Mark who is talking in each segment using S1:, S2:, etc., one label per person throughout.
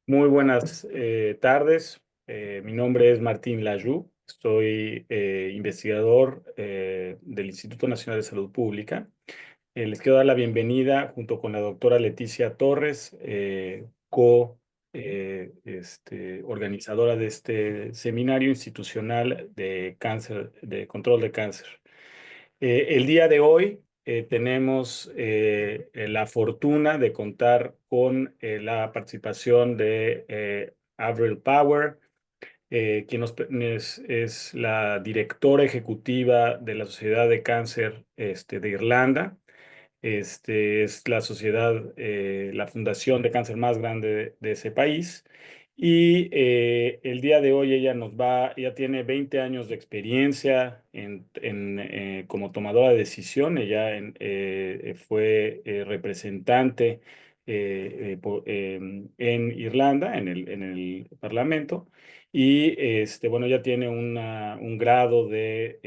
S1: Muy buenas tardes. Mi nombre es Martín Layú. Soy investigador del Instituto Nacional de Salud Pública. Les quiero dar la bienvenida junto con la doctora Leticia Torres, organizadora de este seminario institucional de cáncer, de control de cáncer. El día de hoy tenemos la fortuna de contar con la participación de Avril Power, quien es la directora ejecutiva de la Sociedad de Cáncer de Irlanda. Es la sociedad, la fundación de cáncer más grande de ese país. Y el día de hoy ella tiene 20 años de experiencia como tomadora de decisión. Ella fue representante en Irlanda, en el Parlamento. Y bueno, ya tiene un grado de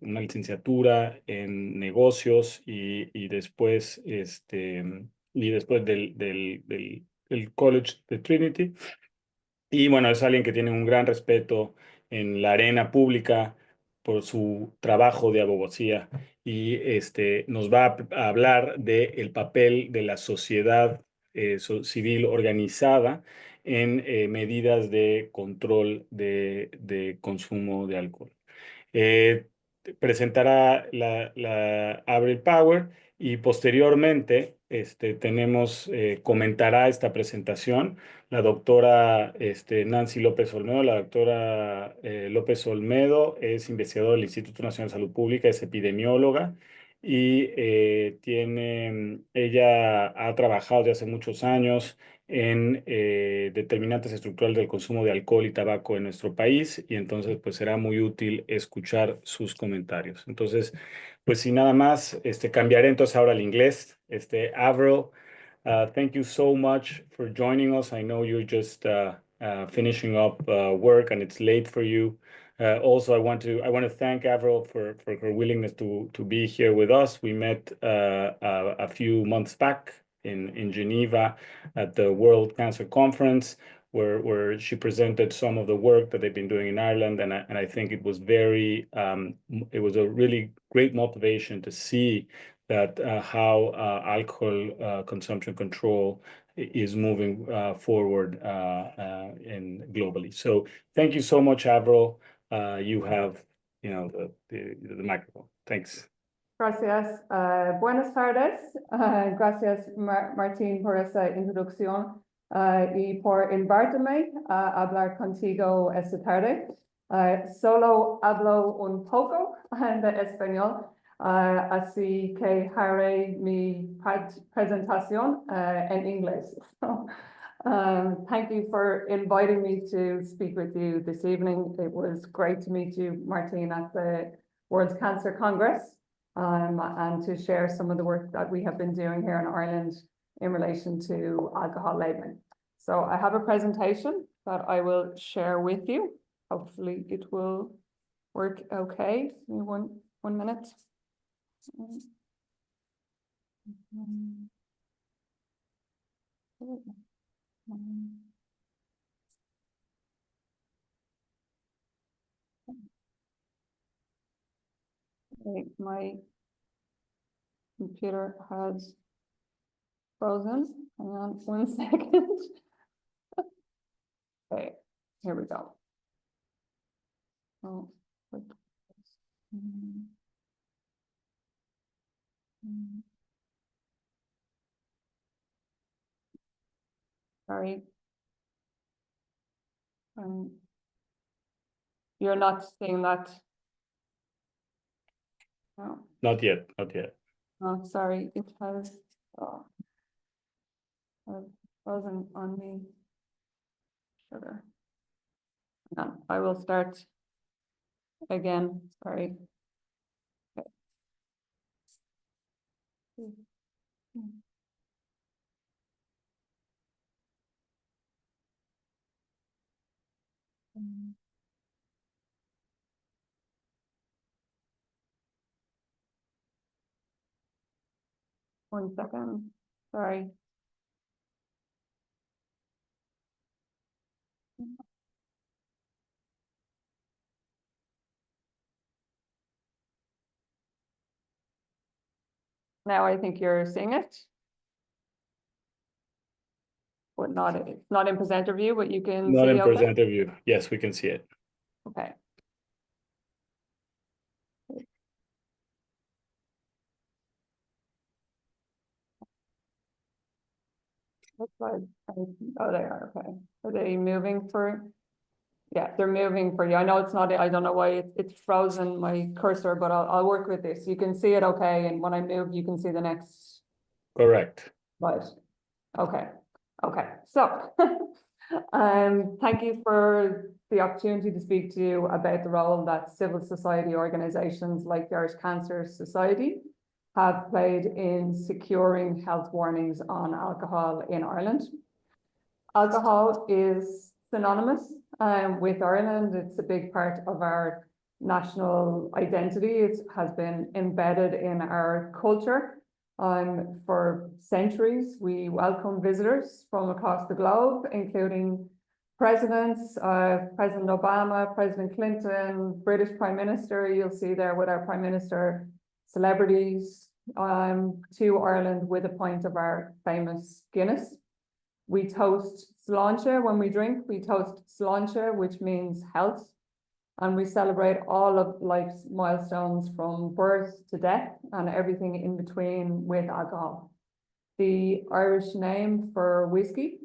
S1: una licenciatura en negocios y después del College de Trinity. Y bueno, es alguien que tiene un gran respeto en la arena pública por su trabajo de abogacía y nos va a hablar del papel de la sociedad civil organizada en medidas de control de consumo de alcohol. Eh, Presentará la Avril Power y posteriormente comentará esta presentación la doctora Nancy López Olmedo. La doctora López Olmedo es investigadora del Instituto Nacional de Salud Pública, es epidemióloga y ella ha trabajado desde hace muchos años en determinantes estructurales del consumo de alcohol y tabaco en nuestro país, y entonces pues será muy útil escuchar sus comentarios. Entonces, pues sin nada más, cambiaré entonces ahora al inglés. Avril, thank you so much for joining us. I know you're just finishing up work and it's late for you. Also, I want to thank Avril for her willingness to be here with us. We met a few months back in Geneva at the World Cancer Conference, where she presented some of the work that they've been doing in Ireland, and I think it was it was a really great motivation to see that how alcohol consumption control is moving forward globally. So thank you so much, Avril. You have, the microphone. Thanks.
S2: Gracias. Buenas tardes. Gracias, Martín, por esa introducción y por invitarme a hablar contigo esta tarde. Solo hablo un poco de español, así que haré mi presentación en inglés. Thank you for inviting me to speak with you this evening. It was great to meet you, Martín, at the World Cancer Congress. And to share some of the work that we have been doing here in Ireland in relation to alcohol labelling. So I have a presentation that I will share with you. Hopefully it will work okay. One minute. My computer has frozen. Hang on 1 second. Okay, here we go. Oh, sorry. You're not seeing that? No.
S1: Not yet, not yet.
S2: Oh, sorry, it has frozen on me. Sugar. No, I will start again. Sorry. Okay. 1 second. Sorry. Now I think you're seeing it. But not in presenter view, but you can
S1: Not
S2: see,
S1: in
S2: okay?
S1: presenter view. Yes, we can see it.
S2: Okay. Looks like, oh, they are, okay. Are they moving for? Yeah, they're moving for you. I know it's not, I don't know why it's frozen my cursor, but I'll work with this. You can see it okay, and when I move, you can see the next.
S1: Correct.
S2: Right. Okay. Okay. So, thank you for the opportunity to speak to you about the role that civil society organisations like the Irish Cancer Society have played in securing health warnings on alcohol in Ireland. Alcohol is synonymous with Ireland. It's a big part of our national identity. It has been embedded in our culture for centuries. We welcome visitors from across the globe, including presidents, President Obama, President Clinton, British Prime Minister. You'll see there with our Prime Minister, celebrities to Ireland with a pint of our famous Guinness. We toast sláinte when we drink. We toast sláinte, which means health. And we celebrate all of life's milestones from birth to death and everything in between with alcohol. The Irish name for whiskey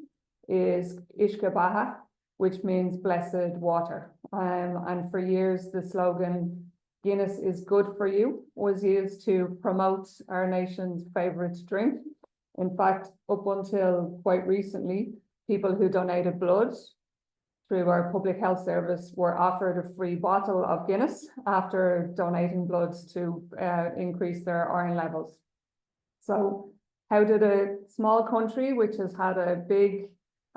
S2: is Uisce Beatha, which means blessed water. And for years, the slogan, Guinness is good for you, was used to promote our nation's favourite drink. In fact, up until quite recently, people who donated blood through our public health service were offered a free bottle of Guinness after donating blood to increase their iron levels. So how did a small country, which has had a big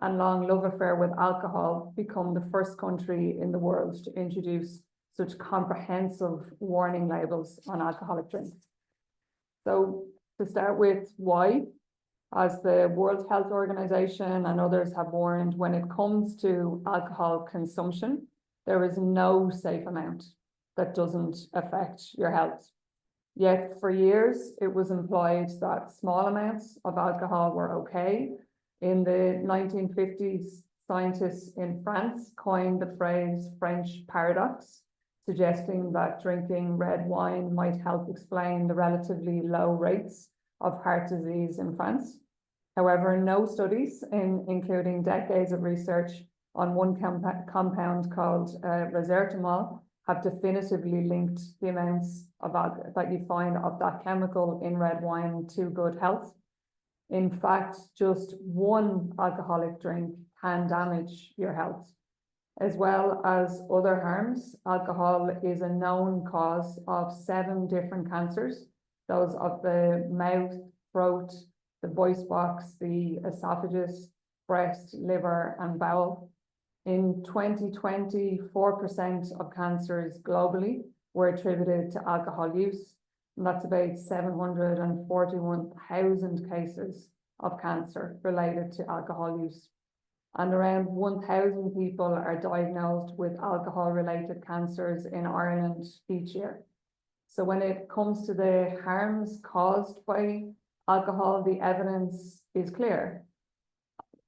S2: and long love affair with alcohol, become the first country in the world to introduce such comprehensive warning labels on alcoholic drinks? So to start with, why? As the World Health Organization and others have warned, when it comes to alcohol consumption, there is no safe amount that doesn't affect your health. Yet for years, it was implied that small amounts of alcohol were okay. In the 1950s, scientists in France coined the phrase French paradox, suggesting that drinking red wine might help explain the relatively low rates of heart disease in France. However, no studies, including decades of research on one compound called resveratrol, have definitively linked the amounts of that you find of that chemical in red wine to good health. In fact, just one alcoholic drink can damage your health. As well as other harms, alcohol is a known cause of 7 different cancers, those of the mouth, throat, the voice box, the esophagus, breast, liver, and bowel. In 2020, 4% of cancers globally were attributed to alcohol use, and that's about 741,000 cases of cancer related to alcohol use. And around 1,000 people are diagnosed with alcohol-related cancers in Ireland each year. So when it comes to the harms caused by alcohol, the evidence is clear.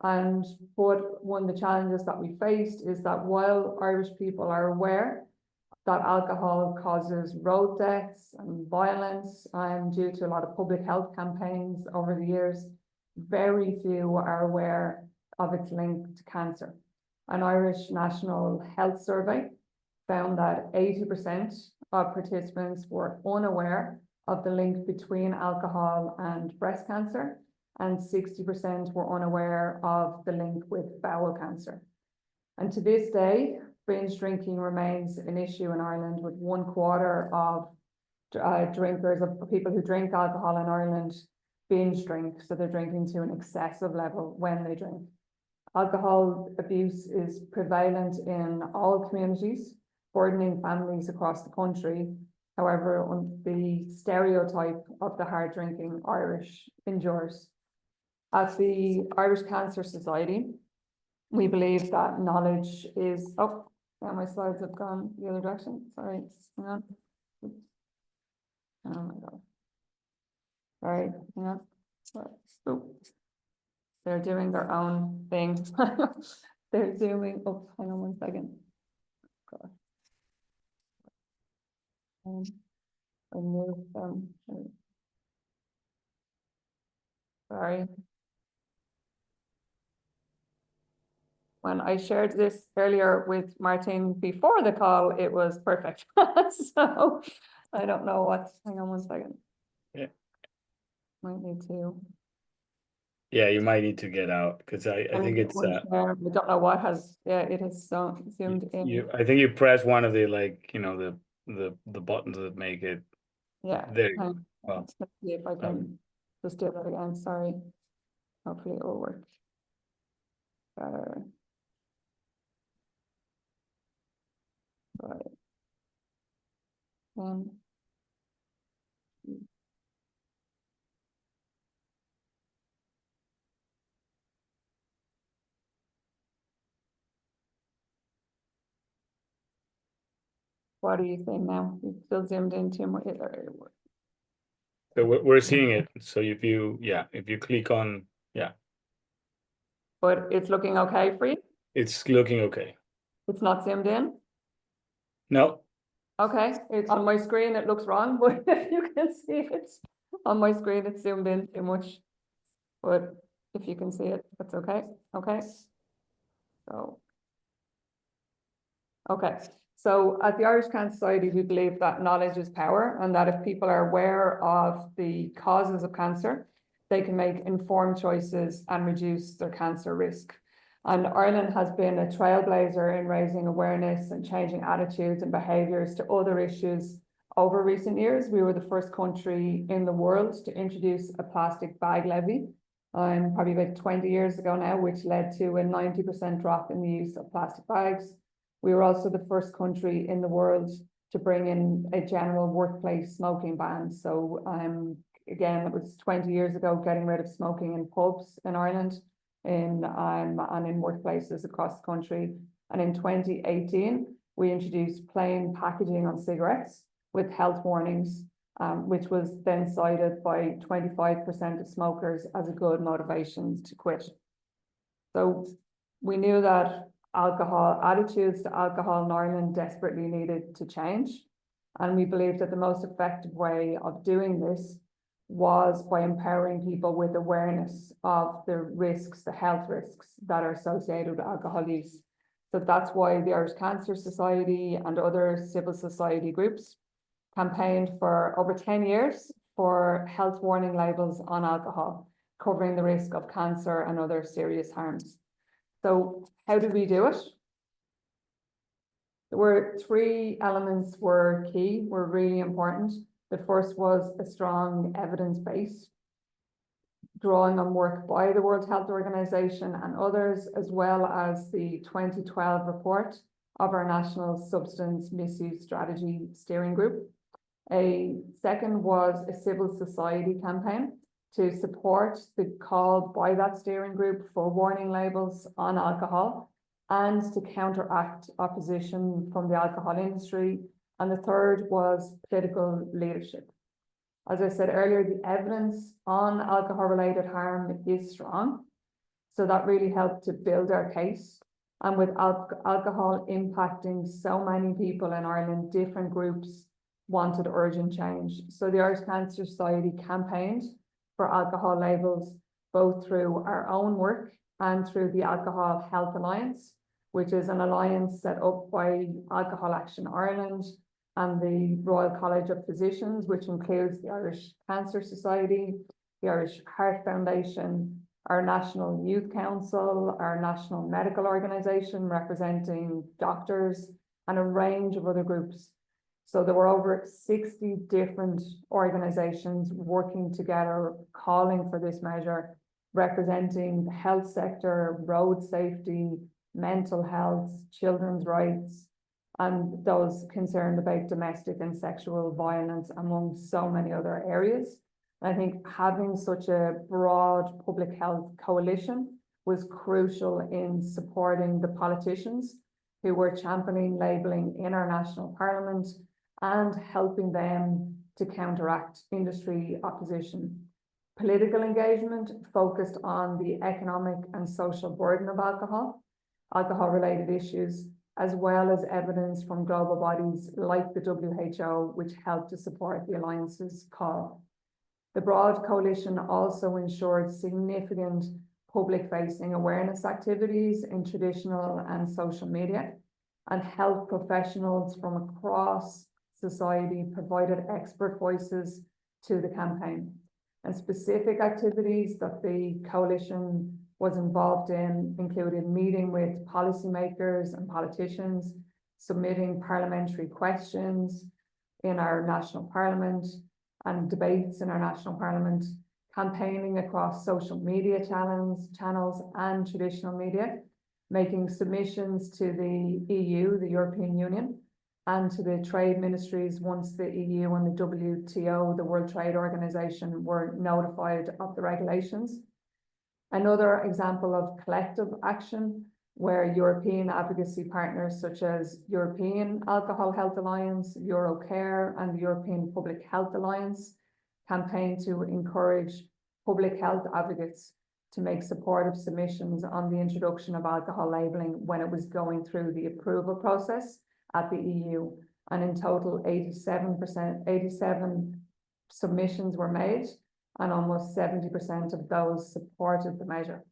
S2: But one of the challenges that we faced is that while Irish people are aware that alcohol causes road deaths and violence, due to a lot of public health campaigns over the years, very few are aware of its link to cancer. An Irish National Health Survey found that 80% of participants were unaware of the link between alcohol and breast cancer, and 60% were unaware of the link with bowel cancer. And to this day, binge drinking remains an issue in Ireland, with 1/4 of drinkers, of people who drink alcohol in Ireland, binge drink, so they're drinking to an excessive level when they drink. Alcohol abuse is prevalent in all communities, burdening families across the country. However, the stereotype of the hard drinking Irish endures. At the Irish Cancer Society, we believe that knowledge is, oh, yeah, my slides have gone the other direction. Sorry, hang on. Oh my God. Sorry, hang on. Oh, they're doing their own thing. They're zooming. Oh, hang on 1 second. God. Remove them. Sorry. When I shared this earlier with Martin before the call, it was perfect. So I don't know what. Hang on 1 second.
S1: Yeah.
S2: Might need to.
S1: Yeah, you might need to get out because I think it's
S2: I don't know what has. Yeah, it has zoomed in.
S1: I think you press one of the like the buttons that make it.
S2: Yeah.
S1: There you go. Well,
S2: Let's see if I can just do that again. Sorry. Hopefully it will work. Right. What do you think now? You've still zoomed in too much.
S1: so we're seeing it. So if you click on
S2: But it's looking okay for you?
S1: it's looking okay.
S2: It's not zoomed in?
S1: No.
S2: Okay, on my screen it looks wrong, but if you can see it on my screen, it's zoomed in too much. But if you can see it, that's okay. Okay. So, okay. So at the Irish Cancer Society, we believe that knowledge is power, and that if people are aware of the causes of cancer, they can make informed choices and reduce their cancer risk. And Ireland has been a trailblazer in raising awareness and changing attitudes and behaviours to other issues over recent years. We were the first country in the world to introduce a plastic bag levy, probably about 20 years ago now, which led to a 90% drop in the use of plastic bags. We were also the first country in the world to bring in a general workplace smoking ban. So again, it was 20 years ago, getting rid of smoking in pubs in Ireland and in workplaces across the country. And in 2018, we introduced plain packaging on cigarettes with health warnings, which was then cited by 25% of smokers as a good motivation to quit. So we knew that attitudes to alcohol in Ireland desperately needed to change. And we believed that the most effective way of doing this was by empowering people with awareness of the risks, the health risks that are associated with alcohol use. So that's why the Irish Cancer Society and other civil society groups campaigned for over 10 years for health warning labels on alcohol, covering the risk of cancer and other serious harms. So how did we do it? There were 3 elements were key, were really important. The first was a strong evidence base, drawing on work by the World Health Organization and others, as well as the 2012 report of our National Substance Misuse Strategy Steering Group. A second was a civil society campaign to support the call by that steering group for warning labels on alcohol and to counteract opposition from the alcohol industry. And the third was political leadership. As I said earlier, the evidence on alcohol-related harm is strong. So that really helped to build our case. And with alcohol impacting so many people in Ireland, different groups wanted urgent change. So the Irish Cancer Society campaigned for alcohol labels, both through our own work and through the Alcohol Health Alliance, which is an alliance set up by Alcohol Action Ireland and the Royal College of Physicians, which includes the Irish Cancer Society, the Irish Heart Foundation, our National Youth Council, our National Medical Organisation representing doctors, and a range of other groups. So there were over 60 different organisations working together, calling for this measure, representing the health sector, road safety, mental health, children's rights, and those concerned about domestic and sexual violence, among so many other areas. I think having such a broad public health coalition was crucial in supporting the politicians who were championing labelling in our national parliament and helping them to counteract industry opposition. Political engagement focused on the economic and social burden of alcohol-related issues, as well as evidence from global bodies like the WHO, which helped to support the Alliance's call. The broad coalition also ensured significant public-facing awareness activities in traditional and social media, and health professionals from across society provided expert voices to the campaign. And specific activities that the coalition was involved in included meeting with policymakers and politicians, submitting parliamentary questions in our national parliament and debates in our national parliament, campaigning across social media channels and traditional media, making submissions to the EU, the European Union, and to the trade ministries once the EU and the WTO, the World Trade Organization, were notified of the regulations. Another example of collective action where European advocacy partners such as European Alcohol Health Alliance, Eurocare, and the European Public Health Alliance campaigned to encourage public health advocates to make supportive submissions on the introduction of alcohol labelling when it was going through the approval process at the EU. And in total, 87 submissions were made, and almost 70% of those supported the measure.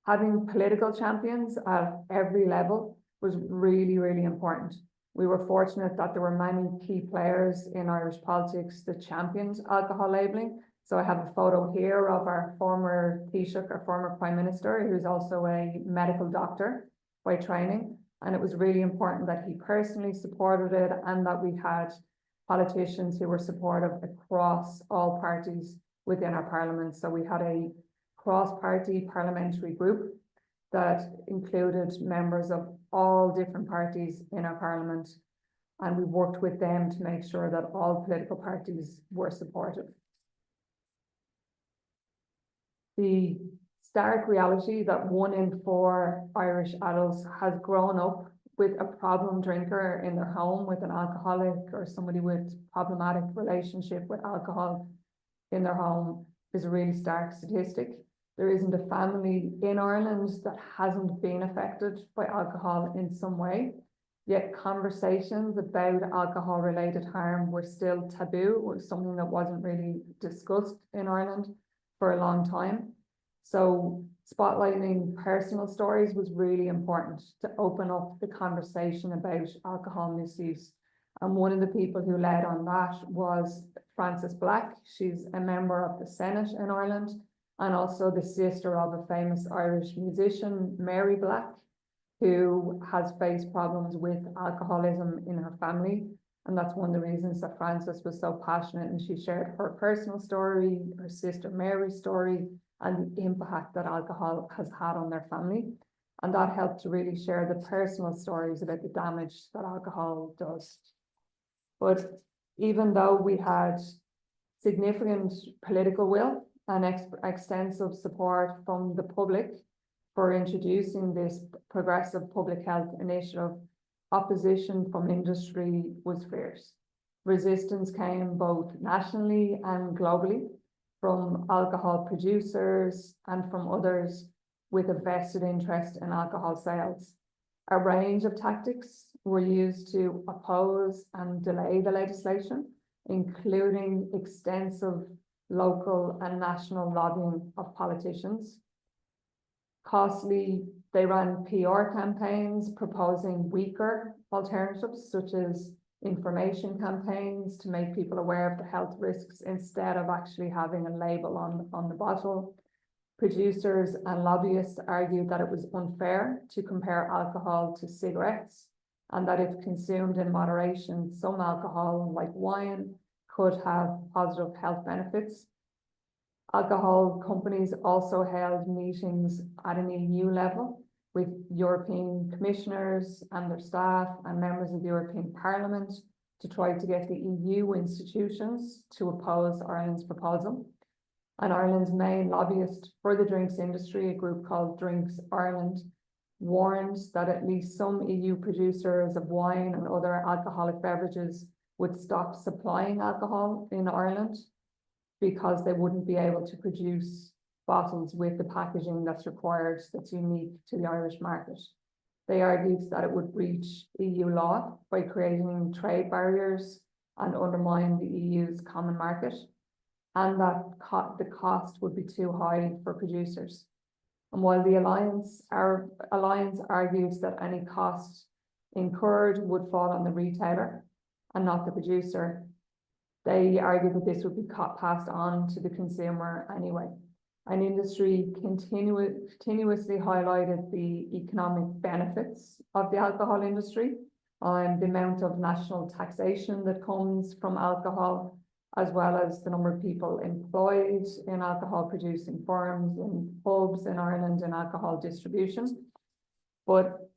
S2: Having political champions at every level was really, really important. We were fortunate that there were many key players in Irish politics that championed alcohol labelling. So I have a photo here of our former Taoiseach, our former Prime Minister, who's also a medical doctor by training. And it was really important that he personally supported it and that we had politicians who were supportive across all parties within our parliament. So we had a cross-party parliamentary group that included members of all different parties in our parliament. And we worked with them to make sure that all political parties were supportive. The stark reality that 1 in 4 Irish adults has grown up with a problem drinker in their home, with an alcoholic or somebody with problematic relationship with alcohol in their home, is a really stark statistic. There isn't a family in Ireland that hasn't been affected by alcohol in some way, yet conversations about alcohol-related harm were still taboo, or something that wasn't really discussed in Ireland for a long time. So spotlighting personal stories was really important to open up the conversation about alcohol misuse. And one of the people who led on that was Frances Black. She's a member of the Senate in Ireland, and also the sister of a famous Irish musician, Mary Black, who has faced problems with alcoholism in her family. And that's one of the reasons that Frances was so passionate, and she shared her personal story, her sister Mary's story, and the impact that alcohol has had on their family. And that helped to really share the personal stories about the damage that alcohol does. But even though we had significant political will and extensive support from the public for introducing this progressive public health initiative, opposition from industry was fierce. Resistance came both nationally and globally from alcohol producers and from others with a vested interest in alcohol sales. A range of tactics were used to oppose and delay the legislation, including extensive local and national lobbying of politicians. Costly, they ran PR campaigns proposing weaker alternatives, such as information campaigns to make people aware of the health risks instead of actually having a label on the bottle. Producers and lobbyists argued that it was unfair to compare alcohol to cigarettes, and that if consumed in moderation, some alcohol, like wine, could have positive health benefits. Alcohol companies also held meetings at an EU level with European commissioners and their staff and members of the European Parliament to try to get the EU institutions to oppose Ireland's proposal. And Ireland's main lobbyist for the drinks industry, a group called Drinks Ireland, warned that at least some EU producers of wine and other alcoholic beverages would stop supplying alcohol in Ireland. because they wouldn't be able to produce bottles with the packaging that's required, that's unique to the Irish market. They argued that it would breach EU law by creating trade barriers and undermine the EU's common market, and that the cost would be too high for producers. And while the Alliance argued that any cost incurred would fall on the retailer and not the producer, they argued that this would be passed on to the consumer anyway. And industry continuously highlighted the economic benefits of the alcohol industry, the amount of national taxation that comes from alcohol, as well as the number of people employed in alcohol producing firms, in pubs in Ireland, and alcohol distribution. But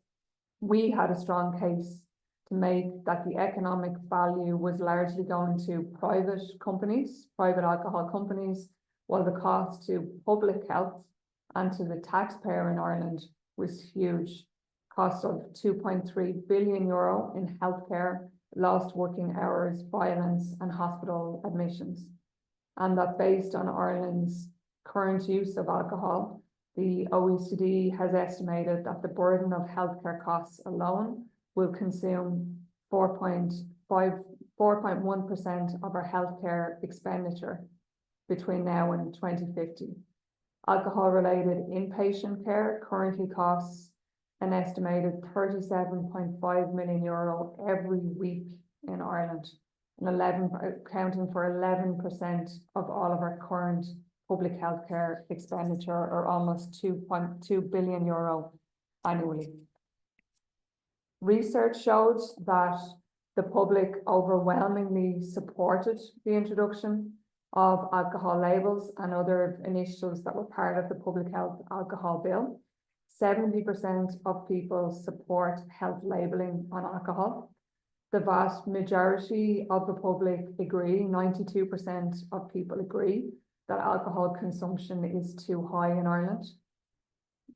S2: we had a strong case to make that the economic value was largely going to private companies, private alcohol companies, while the cost to public health and to the taxpayer in Ireland was huge. Cost of €2.3 billion in healthcare, lost working hours, violence, and hospital admissions. And that based on Ireland's current use of alcohol, the OECD has estimated that the burden of healthcare costs alone will consume 4.1% of our healthcare expenditure between now and 2050. Alcohol-related inpatient care currently costs an estimated €37.5 million every week in Ireland, and accounting for 11% of all of our current public healthcare expenditure, or almost €2.2 billion annually. Research showed that the public overwhelmingly supported the introduction of alcohol labels and other initiatives that were part of the Public Health Alcohol Bill. 70% of people support health labelling on alcohol. The vast majority of the public agree, 92% of people agree, that alcohol consumption is too high in Ireland.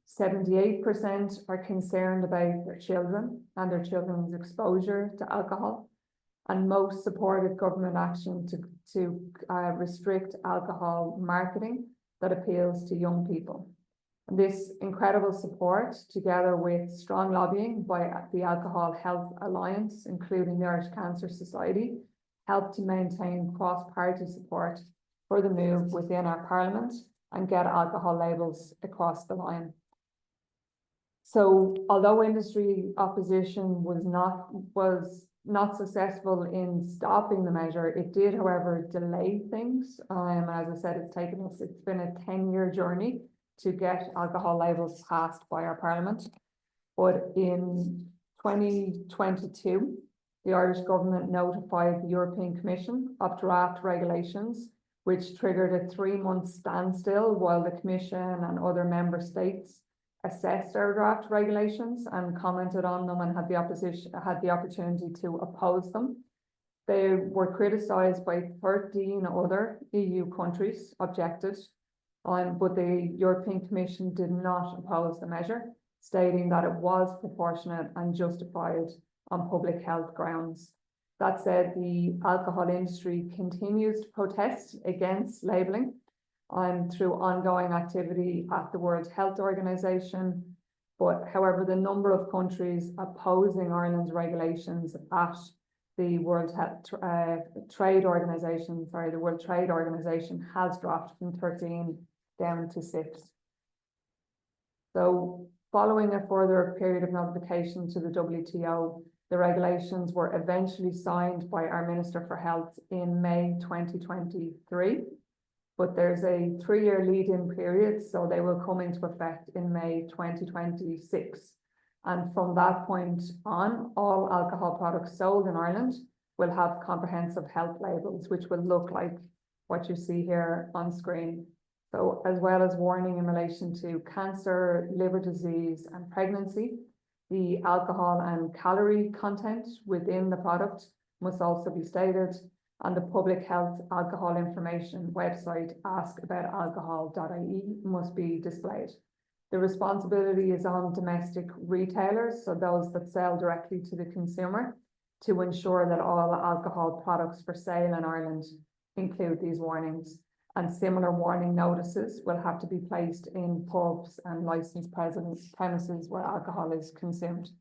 S2: 78% are concerned about their children and their children's exposure to alcohol, and most supported government action to restrict alcohol marketing that appeals to young people. And this incredible support, together with strong lobbying by the Alcohol Health Alliance, including the Irish Cancer Society, helped to maintain cross-party support for the move within our Parliament and get alcohol labels across the line. So although industry opposition was not successful in stopping the measure, it did, however, delay things. As I said, it's been a 10-year journey to get alcohol labels passed by our Parliament. But in 2022, the Irish government notified the European Commission of draft regulations, which triggered a 3-month standstill while the Commission and other member states assessed our draft regulations and commented on them and had the opportunity to oppose them. They were criticised by 13 other EU countries, objected, but the European Commission did not oppose the measure, stating that it was proportionate and justified on public health grounds. That said, the alcohol industry continues to protest against labelling through ongoing activity at the World Health Organization. But however, the number of countries opposing Ireland's regulations at the World Trade Organization has dropped from 13 down to 6. So following a further period of notification to the WTO, the regulations were eventually signed by our Minister for Health in May 2023, but there's a 3-year lead-in period, so they will come into effect in May 2026. And from that point on, all alcohol products sold in Ireland will have comprehensive health labels, which will look like what you see here on screen. So as well as warning in relation to cancer, liver disease, and pregnancy, the alcohol and calorie content within the product must also be stated, and the Public Health Alcohol Information website askaboutalcohol.ie must be displayed. The responsibility is on domestic retailers, so those that sell directly to the consumer, to ensure that all alcohol products for sale in Ireland include these warnings. and similar warning notices will have to be placed in pubs and licensed premises where alcohol is consumed.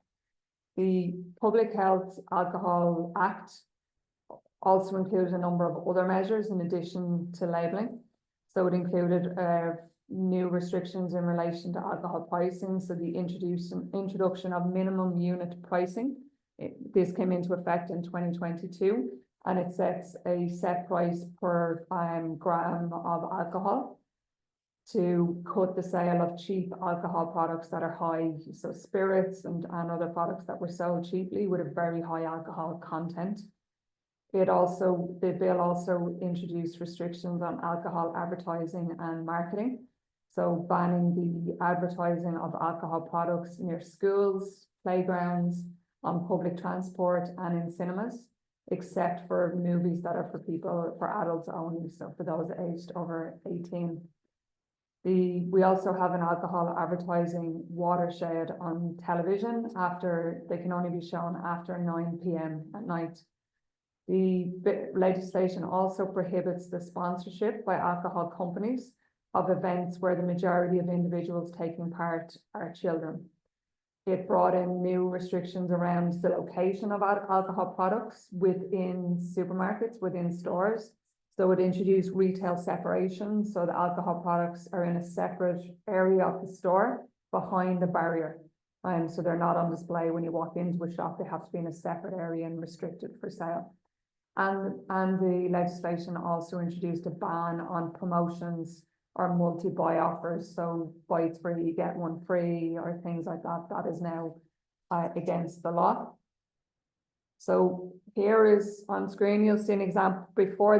S2: The Public Health Alcohol Act also included a number of other measures in addition to labelling. So it included new restrictions in relation to alcohol pricing, so the introduction of minimum unit pricing. This came into effect in 2022, and it sets a set price per gram of alcohol to cut the sale of cheap alcohol products that are high, so spirits and other products that were sold cheaply with a very high alcohol content. The bill also introduced restrictions on alcohol advertising and marketing. So banning the advertising of alcohol products near schools, playgrounds, on public transport and in cinemas, except for movies that are for adults only, so for those aged over 18. We also have an alcohol advertising watershed on television they can only be shown after 9 p.m. at night. The legislation also prohibits the sponsorship by alcohol companies of events where the majority of individuals taking part are children. It brought in new restrictions around the location of alcohol products within supermarkets, within stores. So it introduced retail separation, so the alcohol products are in a separate area of the store behind the barrier. So they're not on display when you walk into a shop, they have to be in a separate area and restricted for sale. And the legislation also introduced a ban on promotions or multi-buy offers, so buy three, get one free, or things like that. That is now against the law. So here is on screen, you'll see an example. Before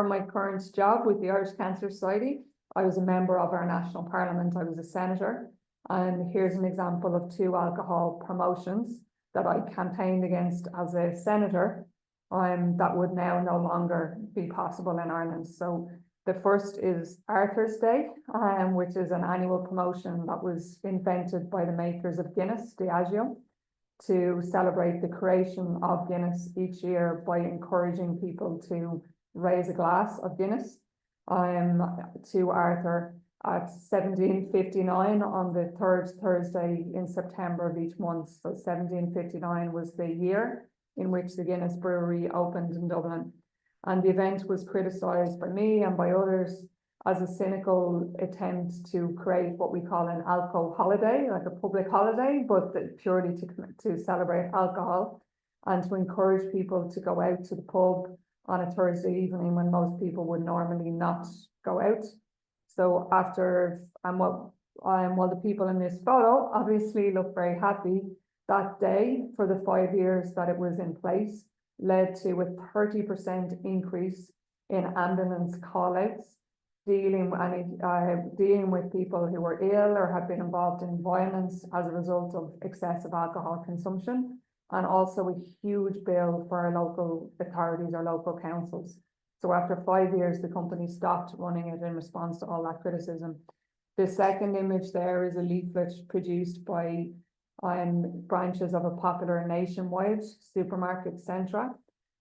S2: my current job with the Irish Cancer Society, I was a member of our national parliament. I was a senator. And here's an example of 2 alcohol promotions that I campaigned against as a senator, that would now no longer be possible in Ireland. So the first is Arthur's Day, which is an annual promotion that was invented by the makers of Guinness, Diageo, to celebrate the creation of Guinness each year by encouraging people to raise a glass of Guinness to Arthur at 1759 on the 3rd Thursday in September of each month. So 1759 was the year in which the Guinness brewery opened in Dublin. And the event was criticised by me and by others as a cynical attempt to create what we call an alco holiday, like a public holiday, but purely to celebrate alcohol and to encourage people to go out to the pub on a Thursday evening when most people would normally not go out. So while the people in this photo obviously look very happy, that day for the 5 years that it was in place led to a 30% increase in ambulance call-outs, dealing with people who were ill or had been involved in violence as a result of excessive alcohol consumption, and also a huge bill for our local authorities or local councils. So after 5 years, the company stopped running it in response to all that criticism. The second image there is a leaflet produced by branches of a popular nationwide supermarket Centra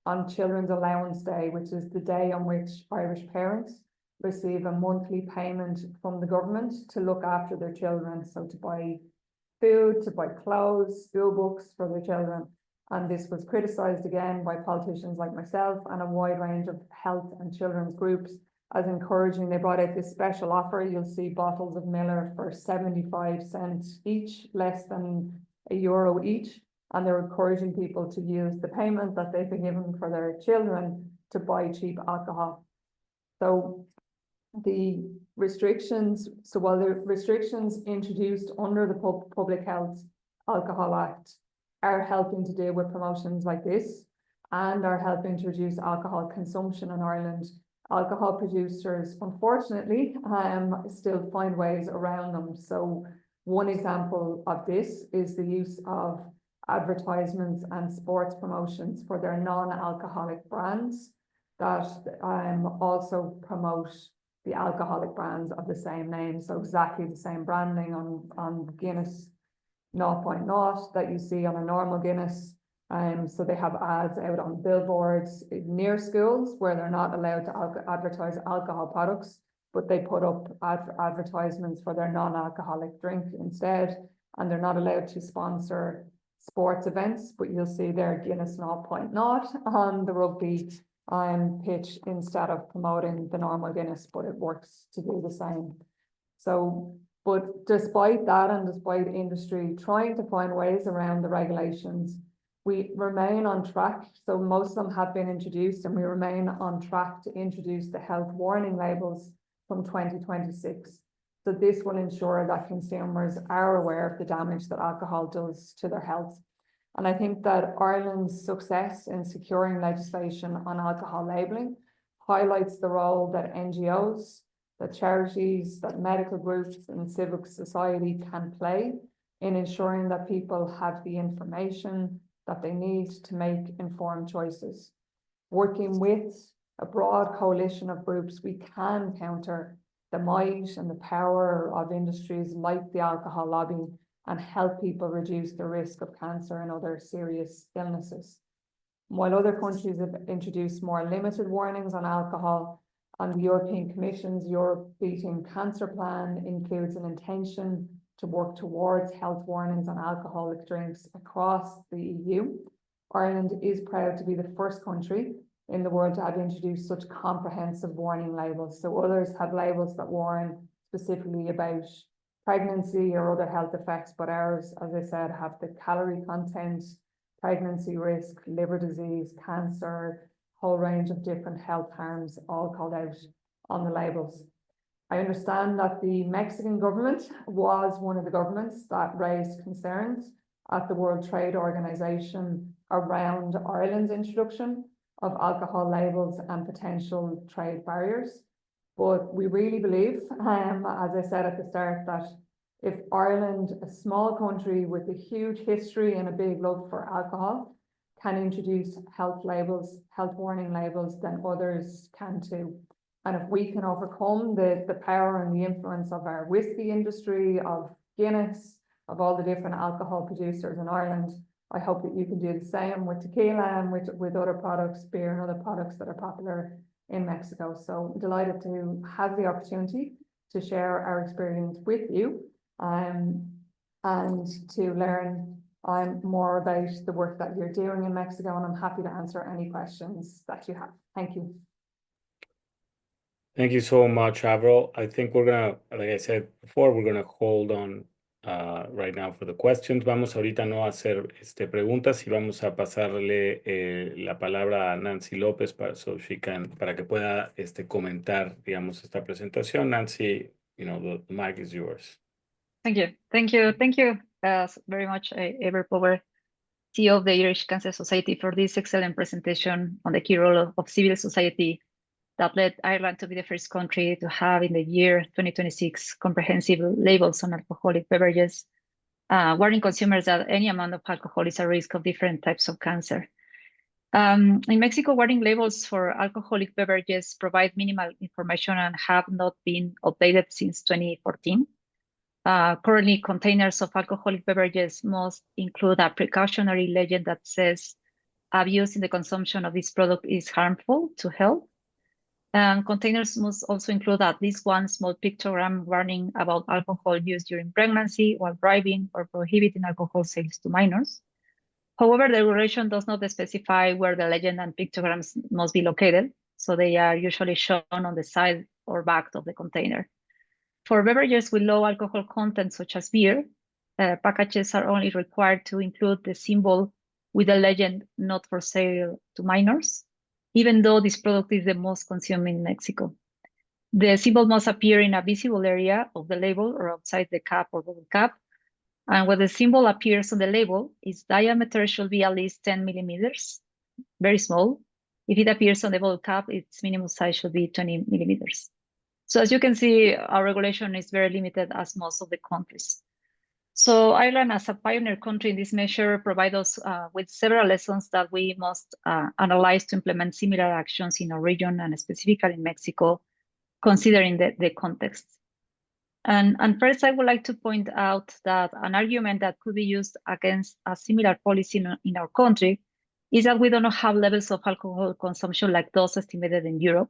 S2: on Children's Allowance Day, which is the day on which Irish parents receive a monthly payment from the government to look after their children. So to buy food, to buy clothes, school books for their children. And this was criticised again by politicians like myself and a wide range of health and children's groups as encouraging. They brought out this special offer. You'll see bottles of Miller for 75 cents each, less than €1 each. And they're encouraging people to use the payment that they've been given for their children to buy cheap alcohol. So while the restrictions introduced under the Public Health Alcohol Act are helping to deal with promotions like this and are helping to reduce alcohol consumption in Ireland, alcohol producers, unfortunately, still find ways around them. So one example of this is the use of advertisements and sports promotions for their non-alcoholic brands that also promote the alcoholic brands of the same name. So exactly the same branding on Guinness 0.0 that you see on a normal Guinness, So they have ads out on billboards near schools where they're not allowed to advertise alcohol products, but they put up advertisements for their non-alcoholic drink instead, and they're not allowed to sponsor sports events, but you'll see their Guinness 0.0 on the rugby pitch instead of promoting the normal Guinness, but it works to do the same. So, but despite that, and despite industry trying to find ways around the regulations, we remain on track. So most of them have been introduced, and we remain on track to introduce the health warning labels from 2026. So this will ensure that consumers are aware of the damage that alcohol does to their health. And I think that Ireland's success in securing legislation on alcohol labelling highlights the role that NGOs, that charities, that medical groups and civil society can play in ensuring that people have the information that they need to make informed choices. Working with a broad coalition of groups, we can counter the might and the power of industries like the alcohol lobby and help people reduce the risk of cancer and other serious illnesses. While other countries have introduced more limited warnings on alcohol, and the European Commission's Europe Beating Cancer Plan includes an intention to work towards health warnings on alcoholic drinks across the EU, Ireland is proud to be the first country in the world to have introduced such comprehensive warning labels. So others have labels that warn specifically about pregnancy or other health effects, but ours, as I said, have the calorie content, pregnancy risk, liver disease, cancer, whole range of different health harms all called out on the labels. I understand that the Mexican government was one of the governments that raised concerns at the World Trade Organization around Ireland's introduction of alcohol labels and potential trade barriers. But we really believe, as I said at the start, that if Ireland, a small country with a huge history and a big love for alcohol, can introduce health labels, health warning labels, then others can too. And if we can overcome the power and the influence of our whiskey industry, of Guinness, of all the different alcohol producers in Ireland, I hope that you can do the same with tequila and with other products, beer and other products that are popular in Mexico. So I'm delighted to have the opportunity to share our experience with you and to learn more about the work that you're doing in Mexico, and I'm happy to answer any questions that you have. Thank you.
S1: Thank you so much, Avril. I think we're gonna, like I said before, we're gonna hold on right now for the questions. Vamos ahorita no a hacer preguntas y vamos a pasarle la palabra a Nancy López para que pueda comentar, digamos, esta presentación. Nancy, the mic is yours.
S3: Thank you. Thank you. Thank you very much, Ever Power, CEO of the Irish Cancer Society, for this excellent presentation on the key role of civil society that led Ireland to be the first country to have in the year 2026 comprehensive labels on alcoholic beverages, warning consumers that any amount of alcohol is a risk of different types of cancer. In Mexico, warning labels for alcoholic beverages provide minimal information and have not been updated since 2014. Currently, containers of alcoholic beverages must include a precautionary legend that says abuse in the consumption of this product is harmful to health. And containers must also include at least one small pictogram warning about alcohol use during pregnancy, while driving, or prohibiting alcohol sales to minors. However, the regulation does not specify where the legend and pictograms must be located, so they are usually shown on the side or back of the container. For beverages with low alcohol content, such as beer, packages are only required to include the symbol with the legend "not for sale to minors," even though this product is the most consumed in Mexico. The symbol must appear in a visible area of the label or outside the cap or bottle cap. And when the symbol appears on the label, its diameter should be at least 10 millimeters, very small. If it appears on the bottle cap, its minimum size should be 20 millimeters. So as you can see, our regulation is very limited as most of the countries. So Ireland, as a pioneer country in this measure, provides us with several lessons that we must analyze to implement similar actions in our region and specifically in Mexico, considering the context. And first, I would like to point out that an argument that could be used against a similar policy in our country is that we do not have levels of alcohol consumption like those estimated in Europe.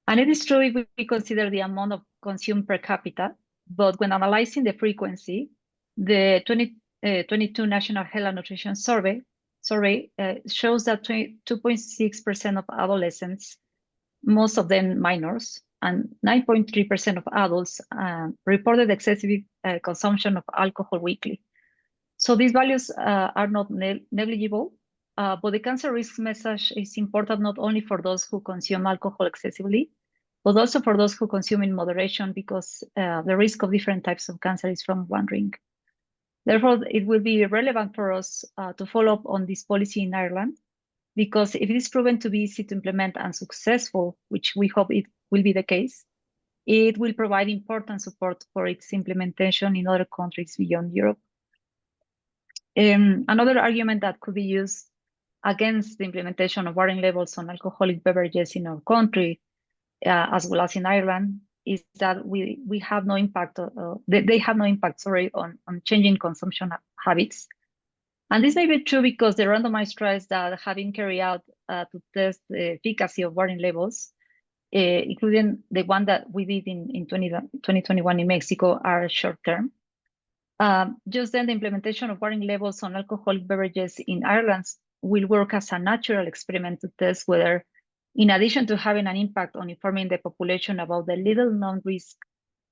S3: And it is true if we consider the amount of consumed per capita, but when analyzing the frequency, the 2022 National Health and Nutrition Survey shows that 2.6% of adolescents, most of them minors, and 9.3% of adults reported excessive consumption of alcohol weekly. So these values are not negligible, but the cancer risk message is important not only for those who consume alcohol excessively, but also for those who consume in moderation, because the risk of different types of cancer is from one ring. Therefore, it will be relevant for us to follow up on this policy in Ireland, because if it is proven to be easy to implement and successful, which we hope it will be the case, it will provide important support for its implementation in other countries beyond Europe. Another argument that could be used against the implementation of warning labels on alcoholic beverages in our country, as well as in Ireland, is that we have no impact, they have no impact, on changing consumption habits. And this may be true because the randomized trials that have been carried out to test the efficacy of warning labels, including the one that we did in 2021 in Mexico, are short-term. Just then, the implementation of warning labels on alcoholic beverages in Ireland will work as a natural experiment to test whether, in addition to having an impact on informing the population about the little known risk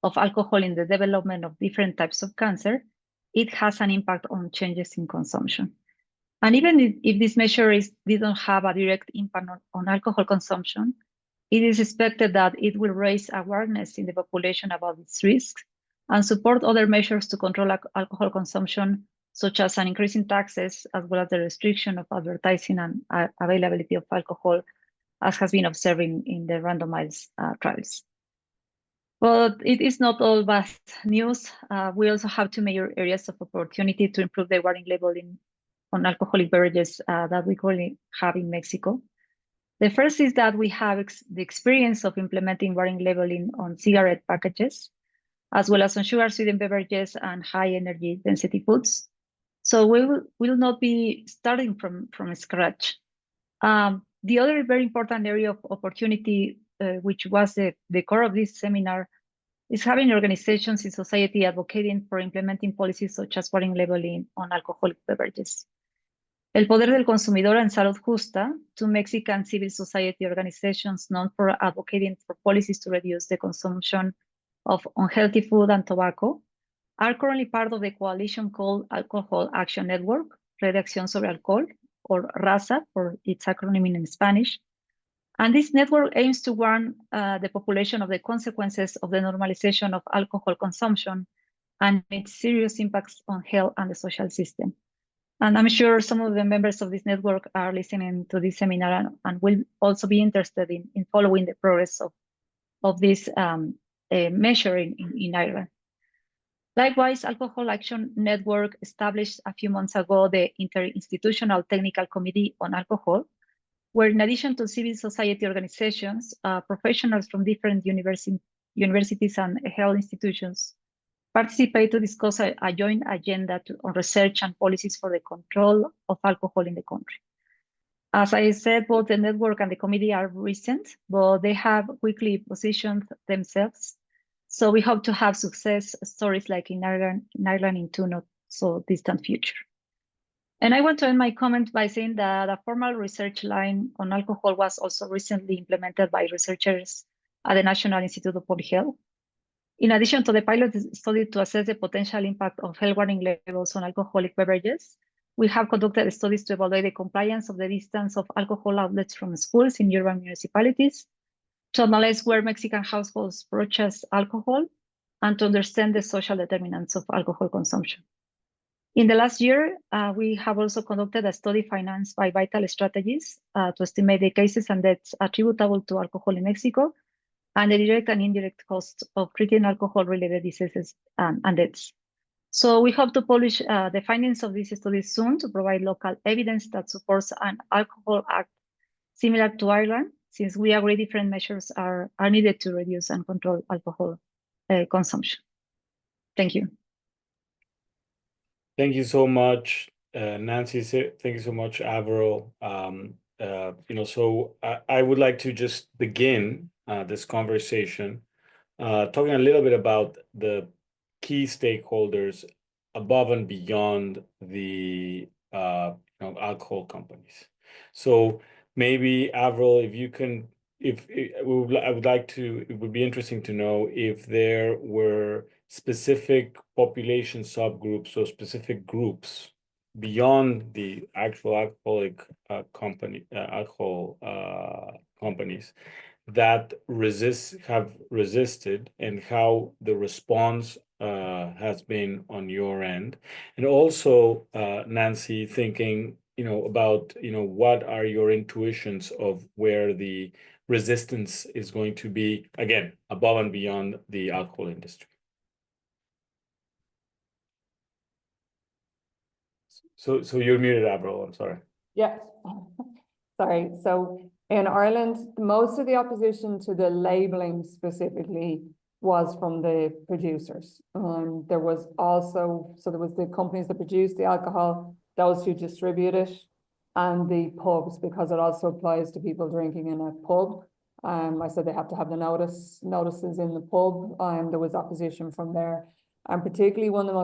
S3: of alcohol in the development of different types of cancer, it has an impact on changes in consumption. And even if this measure didn't have a direct impact on alcohol consumption, it is expected that it will raise awareness in the population about its risks and support other measures to control alcohol consumption, such as an increase in taxes, as well as the restriction of advertising and availability of alcohol, as has been observed in the randomized trials. But it is not all bad news. We also have two major areas of opportunity to improve the warning labeling on alcoholic beverages that we currently have in Mexico. The first is that we have the experience of implementing warning labeling on cigarette packages, as well as on sugar-sweetened beverages and high-energy density foods. So we will not be starting from scratch. The other very important area of opportunity, which was the core of this seminar, is having organizations in society advocating for implementing policies such as warning labeling on alcoholic beverages. El Poder del Consumidor and Salud Justa, two Mexican civil society organizations known for advocating for policies to reduce the consumption of unhealthy food and tobacco, are currently part of the coalition called Alcohol Action Network, Redacción sobre Alcohol, or RASA for its acronym in Spanish. And this network aims to warn the population of the consequences of the normalization of alcohol consumption and its serious impacts on health and the social system. And I'm sure some of the members of this network are listening to this seminar and will also be interested in following the progress of this measure in Ireland. Likewise, Alcohol Action Network established a few months ago the Interinstitutional Technical Committee on Alcohol, where in addition to civil society organizations, professionals from different universities and health institutions participate to discuss a joint agenda on research and policies for the control of alcohol in the country. As I said, both the network and the committee are recent, but they have quickly positioned themselves. So we hope to have success stories like in Ireland in two not so distant future. And I want to end my comment by saying that a formal research line on alcohol was also recently implemented by researchers at the National Institute of Public Health. In addition to the pilot study to assess the potential impact of health warning labels on alcoholic beverages, we have conducted studies to evaluate the compliance of the distance of alcohol outlets from schools in urban municipalities, to analyze where Mexican households purchase alcohol, and to understand the social determinants of alcohol consumption. In the last year, we have also conducted a study financed by Vital Strategies to estimate the cases and deaths attributable to alcohol in Mexico and the direct and indirect costs of treating alcohol-related diseases and deaths. So we hope to publish the findings of this study soon to provide local evidence that supports an alcohol act similar to Ireland, since we agree different measures are needed to reduce and control alcohol consumption. Thank you.
S1: Thank you so much, Nancy. Thank you so much, Avril. So I would like to just begin this conversation talking a little bit about the key stakeholders above and beyond the alcohol companies. So maybe, Avril, if you can, it would be interesting to know if there were specific population subgroups or specific groups beyond the actual alcoholic alcohol companies that have resisted, and how the response has been on your end. And also, Nancy, thinking about what are your intuitions of where the resistance is going to be, again, above and beyond the alcohol industry. So you're muted, Avril. I'm sorry.
S2: Yeah, sorry. So in Ireland, most of the opposition to the labelling specifically was from the producers. There was also, so there was the companies that produce the alcohol, those who distribute it, and the pubs, because it also applies to people drinking in a pub. I said they have to have the notices in the pub. There was opposition from there. And particularly one of the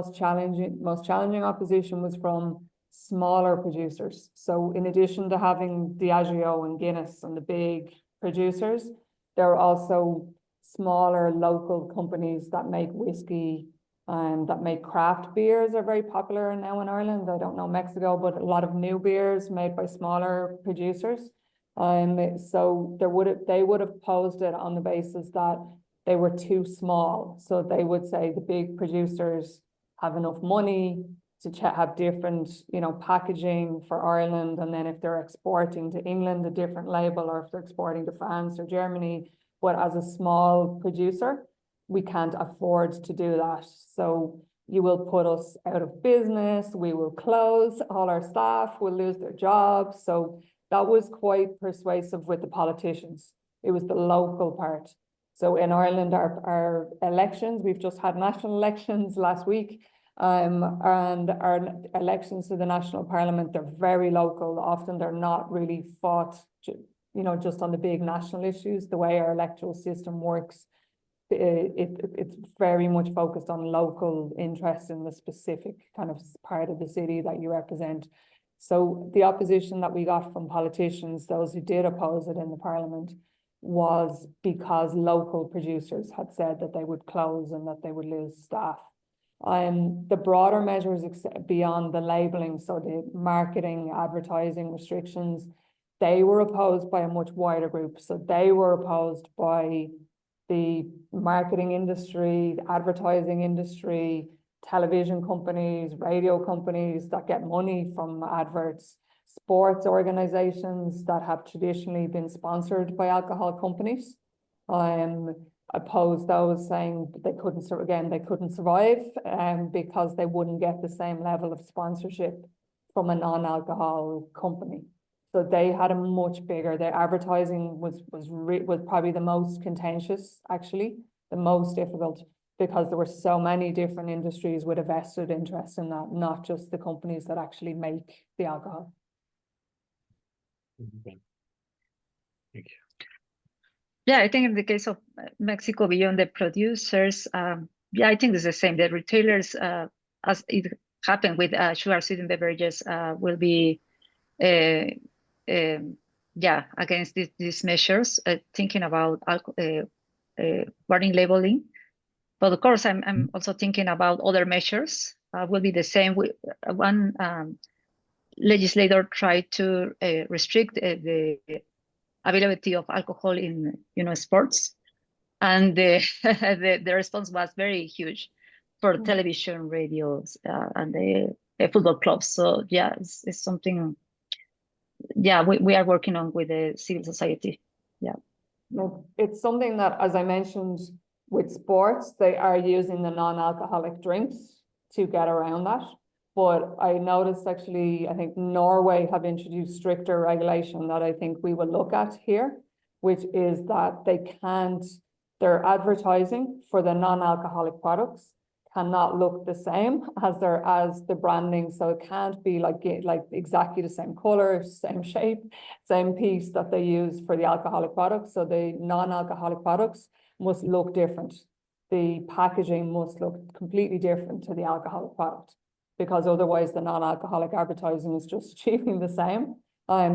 S2: most challenging opposition was from smaller producers. So in addition to having Diageo and Guinness and the big producers, there are also smaller local companies that make whiskey and that make craft beers are very popular now in Ireland. I don't know Mexico, but a lot of new beers made by smaller producers. So they would have posed it on the basis that they were too small. So they would say the big producers have enough money to have different, packaging for Ireland. And then if they're exporting to England, a different label, or if they're exporting to France or Germany, but as a small producer, we can't afford to do that. So you will put us out of business, we will close, all our staff will lose their jobs. So that was quite persuasive with the politicians. It was the local part. So in Ireland, our elections, we've just had national elections last week, and our elections to the national parliament, they're very local. Often they're not really fought, just on the big national issues. The way our electoral system works, it's very much focused on local interests in the specific kind of part of the city that you represent. So the opposition that we got from politicians, those who did oppose it in the parliament, was because local producers had said that they would close and that they would lose staff. The broader measures beyond the labelling, so the marketing, advertising restrictions, they were opposed by a much wider group. So they were opposed by the marketing industry, the advertising industry, television companies, radio companies that get money from adverts, sports organizations that have traditionally been sponsored by alcohol companies. Opposed those, saying they couldn't survive because they wouldn't get the same level of sponsorship from a non-alcohol company. So they had a much bigger, their advertising was probably the most contentious, actually, the most difficult, because there were so many different industries with a vested interest in that, not just the companies that actually make the alcohol.
S1: Okay. Thank you.
S3: Yeah, I think in the case of Mexico, beyond the producers, I think it's the same. The retailers, as it happened with sugar sweetened beverages, will be against these measures, thinking about warning labeling. But of course, I'm also thinking about other measures. Will be the same. One legislator tried to restrict the availability of alcohol in sports, and the response was very huge for television, radios, and the football clubs. So yeah, it's something. Yeah, we are working on with the civil society. Yeah,
S2: no, it's something that, as I mentioned, with sports, they are using the non-alcoholic drinks to get around that. But I noticed, actually, I think Norway have introduced stricter regulation that I think we will look at here, which is that their advertising for the non-alcoholic products cannot look the same as the branding. So it can't be like exactly the same color, same shape, same piece that they use for the alcoholic products. So the non-alcoholic products must look different. The packaging must look completely different to the alcoholic product, because otherwise the non-alcoholic advertising is just achieving the same,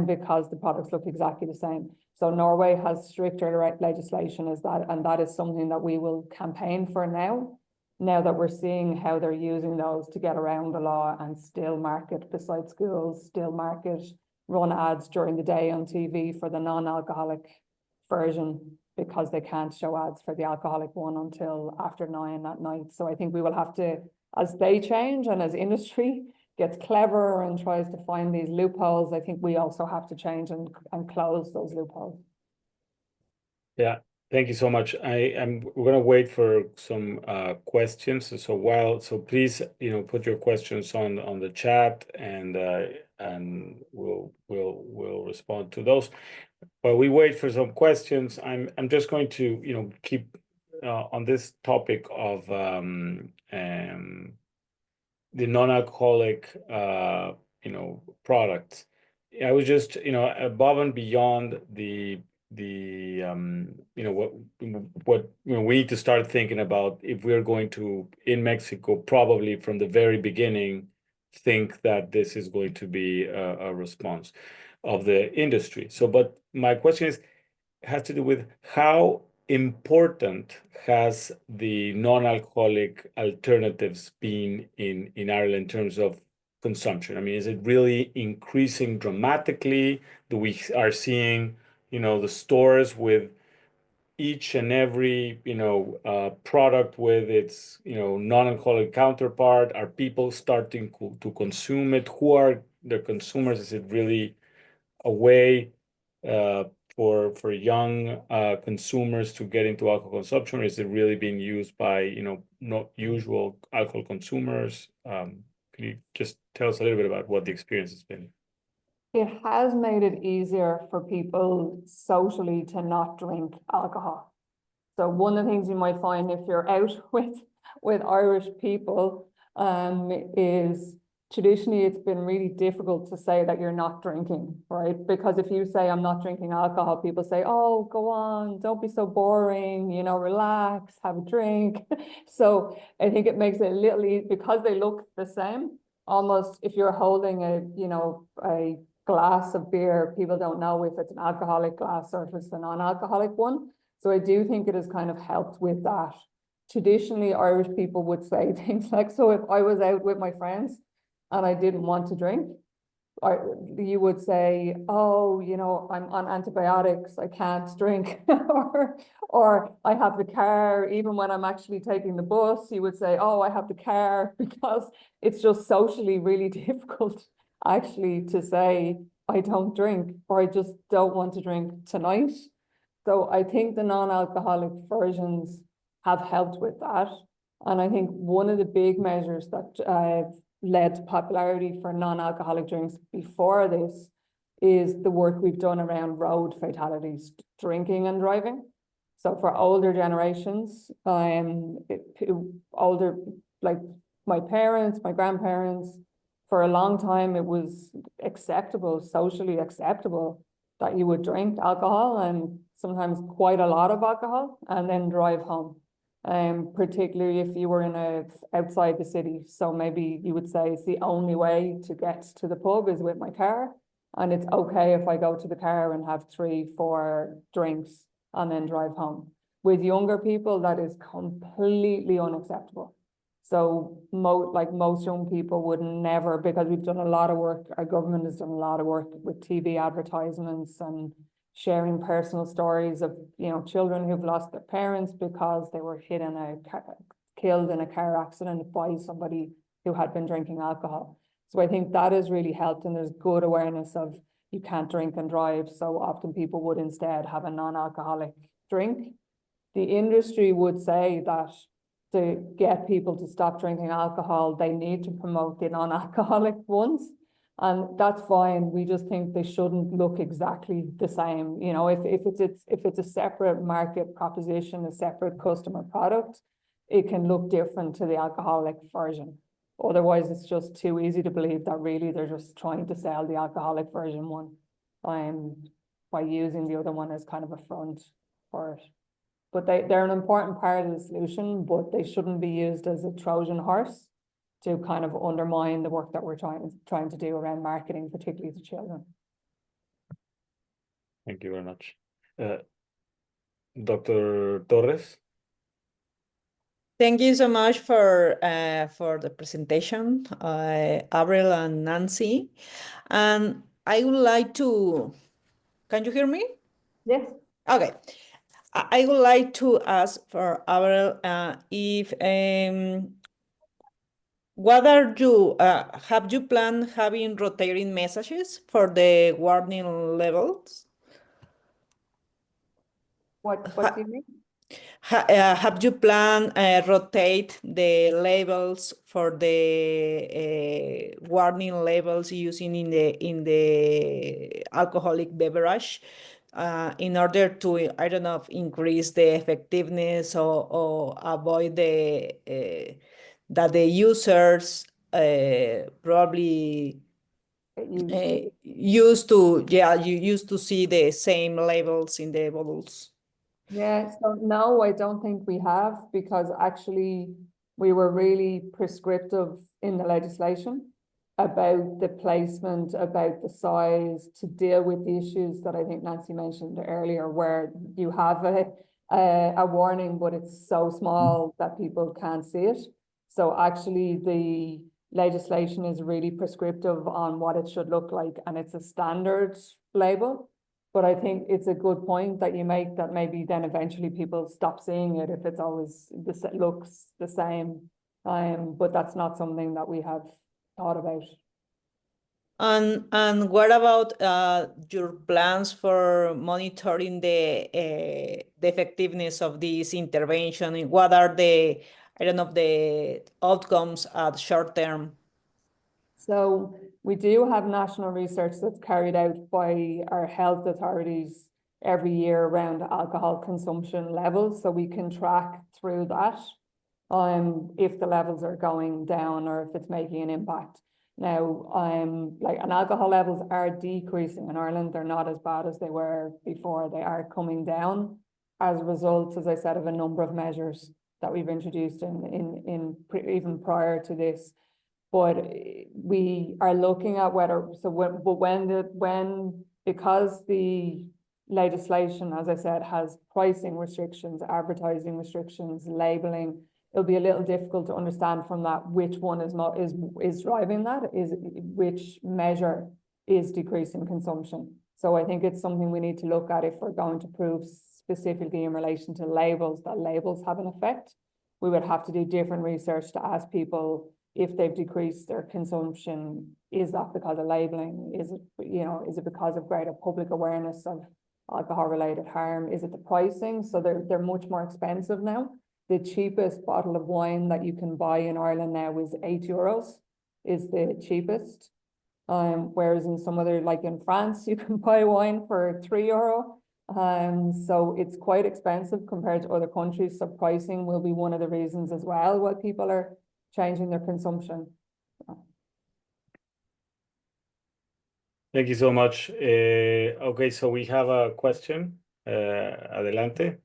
S2: because the products look exactly the same. So Norway has stricter legislation as that, and that is something that we will campaign for now that we're seeing how they're using those to get around the law and still market beside schools, still market, run ads during the day on TV for the non-alcoholic version, because they can't show ads for the alcoholic one until after 9 at night. So I think we will have to, as they change and as industry gets clever and tries to find these loopholes, I think we also have to change and close those loopholes.
S1: Yeah, thank you so much. We're going to wait for some questions. So please, put your questions on the chat, and we'll respond to those. While we wait for some questions, I'm just going to keep on this topic of the non-alcoholic products. I was just above and beyond what we need to start thinking about if we're going to, in Mexico, probably from the very beginning, think that this is going to be a response of the industry. But my question has to do with how important has the non-alcoholic alternatives been in Ireland in terms of consumption? I mean, is it really increasing dramatically? Do we are seeing the stores with each and every product with its non-alcoholic counterpart? Are people starting to consume it? Who are the consumers? Is it really a way for young consumers to get into alcohol consumption, or is it really being used by not usual alcohol consumers? Can you just tell us a little bit about what the experience has been?
S2: It has made it easier for people socially to not drink alcohol. So one of the things you might find if you're out with Irish people is traditionally it's been really difficult to say that you're not drinking, right? Because if you say I'm not drinking alcohol, people say, oh, go on, don't be so boring, relax, have a drink. So I think it makes it a little easy, because they look the same. Almost if you're holding a glass of beer, people don't know if it's an alcoholic glass or if it's a non-alcoholic one. So I do think it has kind of helped with that. Traditionally, Irish people would say things like, so if I was out with my friends and I didn't want to drink, you would say, oh, I'm on antibiotics, I can't drink, or I have the car. Even when I'm actually taking the bus, you would say, oh, I have the car, because it's just socially really difficult actually to say, I don't drink, or I just don't want to drink tonight. So I think the non-alcoholic versions have helped with that. And I think one of the big measures that led to popularity for non-alcoholic drinks before this is the work we've done around road fatalities, drinking and driving. So for older generations, older, like my parents, my grandparents, for a long time, it was acceptable, socially acceptable, that you would drink alcohol, and sometimes quite a lot of alcohol, and then drive home. Particularly if you were outside the city. So maybe you would say it's the only way to get to the pub is with my car, and it's okay if I go to the car and have 3-4 drinks and then drive home. With younger people, that is completely unacceptable. So most young people would never, because we've done a lot of work, our government has done a lot of work with TV advertisements and sharing personal stories of children who've lost their parents because they were killed in a car accident by somebody who had been drinking alcohol. So I think that has really helped, and there's good awareness of you can't drink and drive. So often people would instead have a non-alcoholic drink. The industry would say that to get people to stop drinking alcohol, they need to promote the non-alcoholic ones. And that's fine. We just think they shouldn't look exactly the same. If it's a separate market proposition, a separate customer product, it can look different to the alcoholic version. Otherwise, it's just too easy to believe that really they're just trying to sell the alcoholic version one, by using the other one as kind of a front for it. But they're an important part of the solution, but they shouldn't be used as a Trojan horse to kind of undermine the work that we're trying to do around marketing, particularly to children.
S1: Thank you very much. Dr. Torres?
S4: Thank you so much for the presentation, Avril and Nancy. And I would like to, can you hear me?
S2: Yes.
S4: Okay. I would like to ask for Avril if what are you have you planned having rotating messages for the warning levels?
S2: What do you mean?
S4: Have you planned rotate the labels for the warning labels using in the alcoholic beverage in order to, I don't know, increase the effectiveness or avoid the that the users probably used to see the same labels in the bottles?
S2: Yeah, so no, I don't think we have, because actually we were really prescriptive in the legislation about the placement, about the size, to deal with the issues that I think Nancy mentioned earlier, where you have a warning, but it's so small that people can't see it. So actually the legislation is really prescriptive on what it should look like, and it's a standard label. But I think it's a good point that you make, that maybe then eventually people stop seeing it if it's always looks the same. But that's not something that we have thought about.
S4: And what about your plans for monitoring the effectiveness of this intervention? And what are the, I don't know, the outcomes at short term?
S2: So we do have national research that's carried out by our health authorities every year around alcohol consumption levels, so we can track through that if the levels are going down or if it's making an impact. Now, and alcohol levels are decreasing in Ireland. They're not as bad as they were before. They are coming down as a result, as I said, of a number of measures that we've introduced even prior to this. But we are looking at whether, because the legislation, as I said, has pricing restrictions, advertising restrictions, labeling, it'll be a little difficult to understand from that which one is driving that, which measure is decreasing consumption. So I think it's something we need to look at if we're going to prove specifically in relation to labels that labels have an effect. We would have to do different research to ask people if they've decreased their consumption. Is that because of labeling? Is it because of greater public awareness of alcohol-related harm? Is it the pricing? So they're much more expensive now. The cheapest bottle of wine that you can buy in Ireland now is €8, is the cheapest. Whereas in some other, like in France, you can buy wine for €3. So it's quite expensive compared to other countries. So pricing will be one of the reasons as well why people are changing their consumption.
S1: Thank you so much. Okay, so we have a question. Adelante.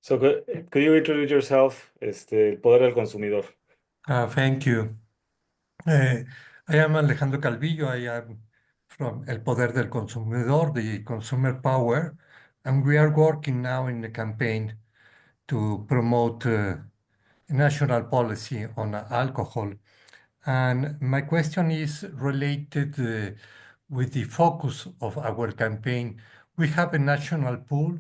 S1: So could you introduce yourself? El poder del consumidor.
S5: Thank you. I am Alejandro Calvillo. I am from El Poder del Consumidor, the Consumer Power, and we are working now in the campaign to promote national policy on alcohol. And my question is related with the focus of our campaign. We have a national pool,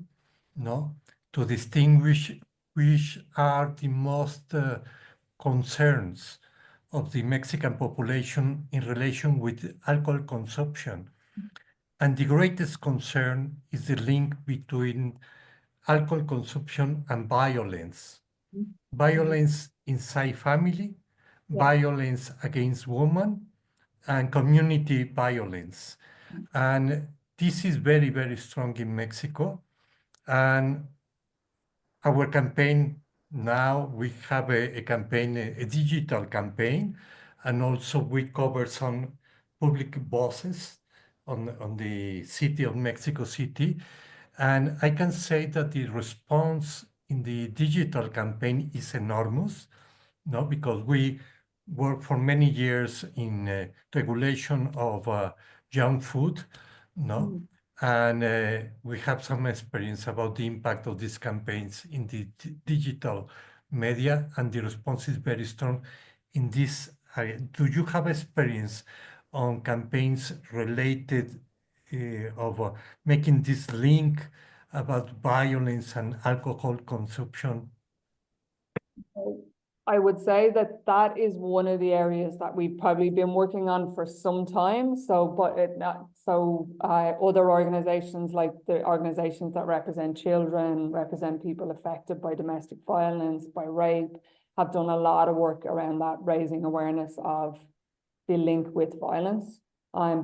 S5: no, to distinguish which are the most concerns of the Mexican population in relation with alcohol consumption. And the greatest concern is the link between alcohol consumption and violence. Violence inside family, violence against women, and community violence. And this is very, very strong in Mexico. And our campaign now we have a campaign, a digital campaign, and also we cover some public buses on the city of Mexico City. And I can say that the response in the digital campaign is enormous, no, because we worked for many years in regulation of junk food, no, and we have some experience about the impact of these campaigns in the digital media, and the response is very strong in this area. Do you have experience on campaigns related of making this link about violence and alcohol consumption?
S2: I would say that that is one of the areas that we've probably been working on for some time. Other organizations, like the organizations that represent children, represent people affected by domestic violence, by rape, have done a lot of work around that, raising awareness of the link with violence.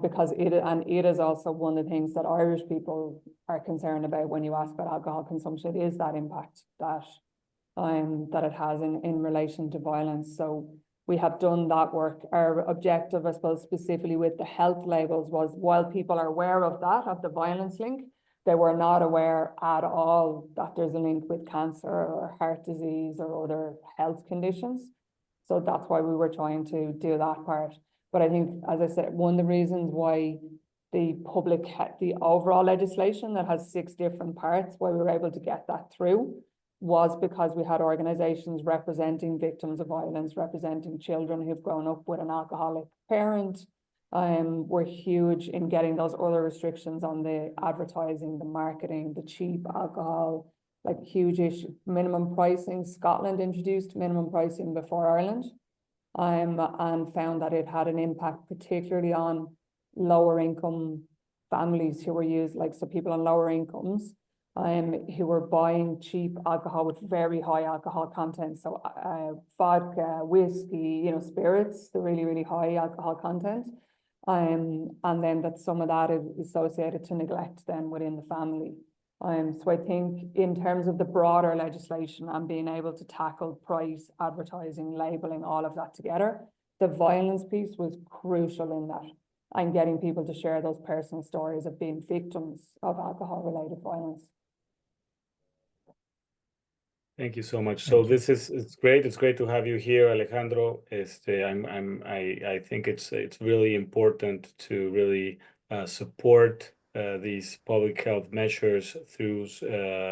S2: Because it is also one of the things that Irish people are concerned about when you ask about alcohol consumption, is that impact that it has in relation to violence. So we have done that work. Our objective, I suppose, specifically with the health labels, was while people are aware of that, of the violence link, they were not aware at all that there's a link with cancer or heart disease or other health conditions. So that's why we were trying to do that part. But I think, as I said, one of the reasons why the overall legislation that has 6 different parts, why we were able to get that through, was because we had organizations representing victims of violence, representing children who've grown up with an alcoholic parent. Were huge in getting those other restrictions on the advertising, the marketing, the cheap alcohol, like huge issue. Minimum pricing, Scotland introduced minimum pricing before Ireland, and found that it had an impact particularly on lower income families who were so people on lower incomes, who were buying cheap alcohol with very high alcohol content. So vodka, whiskey, spirits, the really, really high alcohol content. And then that some of that is associated to neglect then within the family. So I think in terms of the broader legislation and being able to tackle price, advertising, labeling, all of that together, the violence piece was crucial in that, and getting people to share those personal stories of being victims of alcohol-related violence.
S1: Thank you so much. So it's great. It's great to have you here, Alejandro. I think it's really important to really support these public health measures through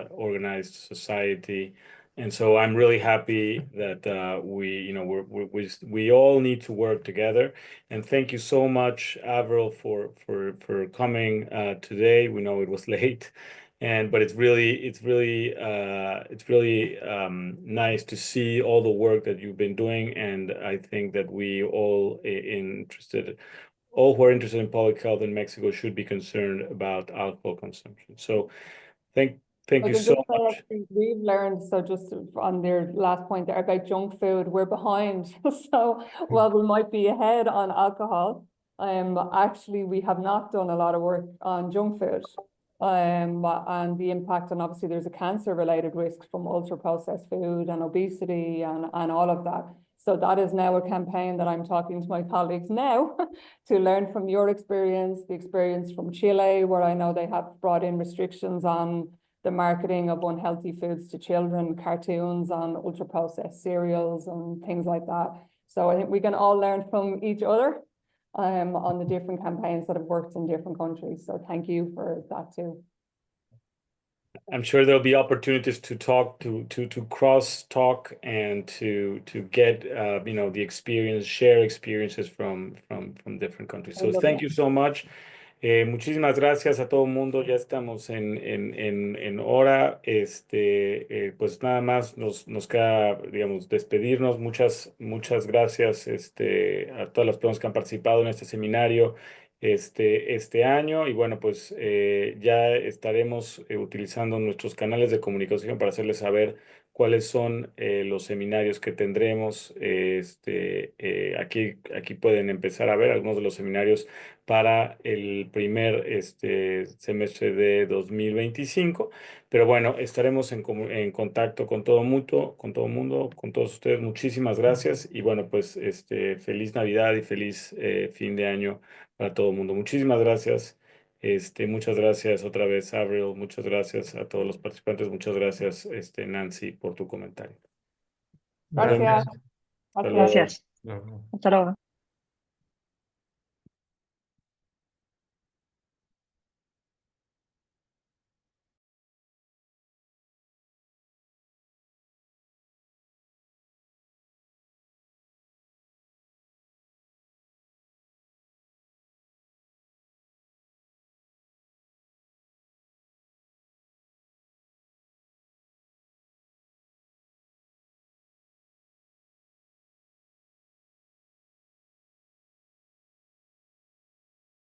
S1: organized society. And so I'm really happy that we all need to work together. And thank you so much, Avril, for coming today. We know it was late. But it's really nice to see all the work that you've been doing, and I think that we all who are interested in public health in Mexico should be concerned about alcohol consumption. So thank you so much.
S2: We've learned, so just on their last point there about junk food, we're behind. So while we might be ahead on alcohol, actually we have not done a lot of work on junk food. And the impact, and obviously there's a cancer-related risk from ultra-processed food and obesity and all of that. So that is now a campaign that I'm talking to my colleagues now to learn from your experience, the experience from Chile, where I know they have brought in restrictions on the marketing of unhealthy foods to children, cartoons on ultra-processed cereals and things like that. So I think we can all learn from each other on the different campaigns that have worked in different countries. So thank you for that too.
S1: I'm sure there'll be opportunities to talk, to cross talk, and to get the experience, share experiences from different countries. So thank you so much. Muchísimas gracias a todo el mundo. Ya estamos en hora. Pues nada más nos queda, digamos, despedirnos. Muchas gracias a todas las personas que han participado en este seminario este año. Y bueno, pues ya estaremos utilizando nuestros canales de comunicación para hacerles saber cuáles son los seminarios que tendremos. Aquí pueden empezar a ver algunos de los seminarios para el primer semestre de 2025. Pero bueno, estaremos en contacto con todo mundo, con todos ustedes. Muchísimas gracias y bueno, pues feliz Navidad y feliz fin de año para todo el mundo. Muchísimas gracias. Muchas gracias otra vez, Avril. Muchas gracias a todos los participantes. Muchas gracias, Nancy, por tu comentario. Nos
S2: Gracias.
S1: vemos. Hasta luego.
S3: Gracias.
S5: Luego.
S3: Hasta luego.